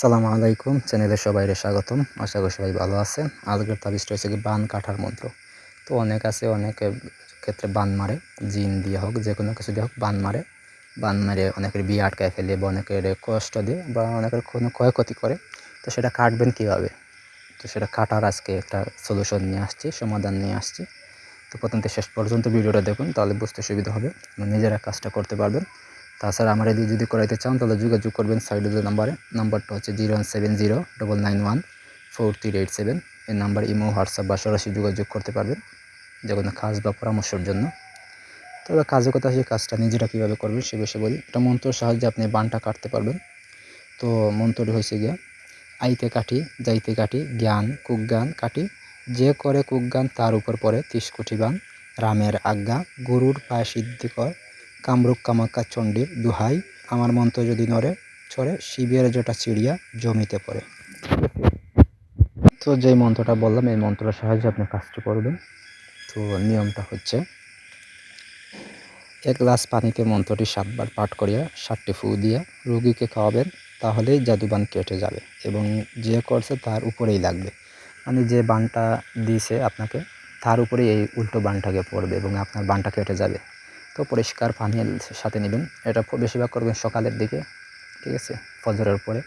সালামু আলাইকুম, চ্যানেলে সবাইকে স্বাগতম। আশা করি সবাই ভালো আছেন। আজকের তাবিজটা হচ্ছে কি বান কাটার মন্ত্র। তো অনেক আছে, অনেকে ক্ষেত্রে বান মারে, জিন দিয়ে হোক, যে কোনো কিছু দিয়ে হোক বান মারে। বান মারে অনেকের বিয়ে আটকায় ফেলে বা অনেকের কষ্ট দিয়ে বা অনেকের কোনো ক্ষয়ক্ষতি করে। তো সেটা কাটবেন কীভাবে? তো সেটা কাটার আজকে একটা সলিউশন নিয়ে আসছি, সমাধান নিয়ে আসছি। তো প্রথম থেকে শেষ পর্যন্ত ভিডিওটা দেখুন, তাহলে বুঝতে সুবিধা হবে, নিজেরা কাজটা করতে পারবেন। তাছাড়া আমার এদিকে যদি করাইতে চান তাহলে যোগাযোগ করবেন সাইডে যে নাম্বারটা হচ্ছে 017099143887। এই নাম্বার ইমো, হোয়াটসঅ্যাপ বা সরাসরি যোগাযোগ করতে পারবেন যে কোনো কাজ বা পরামর্শের জন্য। তবে কাজের কথা, সেই কাজটা নিজেরা কীভাবে করবেন সে বিষয়ে বলি। এটা মন্ত্রের সাহায্যে আপনি বানটা কাটতে পারবেন। তো মন্ত্রটি হয়েছে গিয়া, আইতে কাটি যাইতে কাটি জ্ঞান কুজ্ঞান কাটি, যে করে কুজ্ঞান তার উপর পড়ে 30 কোটি বান, রামের আজ্ঞা গুরুর পায়ে সিদ্ধি কর, কামরূপ কামাখ্যা চণ্ডীর দুহাই, আমার মন্ত্র যদি নড়ে ছড়ে, শিবের জটা চিড়িয়া জমিতে পড়ে। তো যেই মন্ত্রটা বললাম, এই মন্ত্রের সাহায্যে আপনি কাজটি করবেন। তো নিয়মটা হচ্ছে, 1 গ্লাস পানিতে মন্ত্রটি 7 বার পাঠ করিয়া 7টি ফু দিয়া রোগীকে খাওয়াবেন, তাহলেই জাদুবান কেটে যাবে এবং যে করছে তার উপরেই লাগবে। মানে যে বানটা দিয়েছে আপনাকে, তার উপরেই এই উল্টো বানটাকে পড়বে এবং আপনার বানটা কেটে যাবে। তো পরিষ্কার পানির সাথে নেবেন। এটা বেশিরভাগ করবেন সকালের দিকে, ঠিক আছে, ফজরের পরে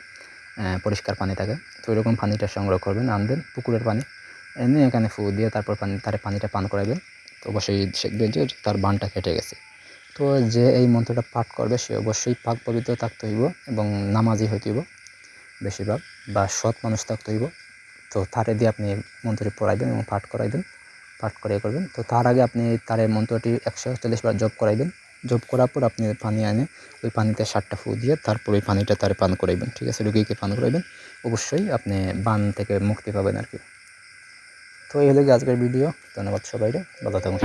পরিষ্কার পানি থাকে। তো ওইরকম পানিটা সংগ্রহ করবেন, আনবেন পুকুরের পানি, এনে এখানে ফু দিয়ে তারপর পানিটা পান করাবেন। তো অবশ্যই দেখবেন যে তার বানটা কেটে গেছে। তো যে এই মন্ত্রটা পাঠ করবে সে অবশ্যই পাক পবিত্র থাকতে হইব এবং নামাজি হইতে হইব বেশিরভাগ, বা সৎ মানুষ থাকতে হইব। তো তারে দিয়ে আপনি মন্ত্রটি পড়াইবেন এবং পাঠ করাইবেন, পাঠ করে করবেন। তো তার আগে আপনি তারে মন্ত্রটি 140 বার জপ করাইবেন। জপ করার পর আপনি পানি এনে ওই পানিতে 7টা ফু দিয়ে তারপর ওই পানিটা তারে পান করাইবেন, ঠিক আছে, রুগীকে পান করাইবেন। অবশ্যই আপনি বান থেকে মুক্তি পাবেন আর কি। তো এই হলো আজকের ভিডিও। ধন্যবাদ সবাইকে, ভালো থাকুন।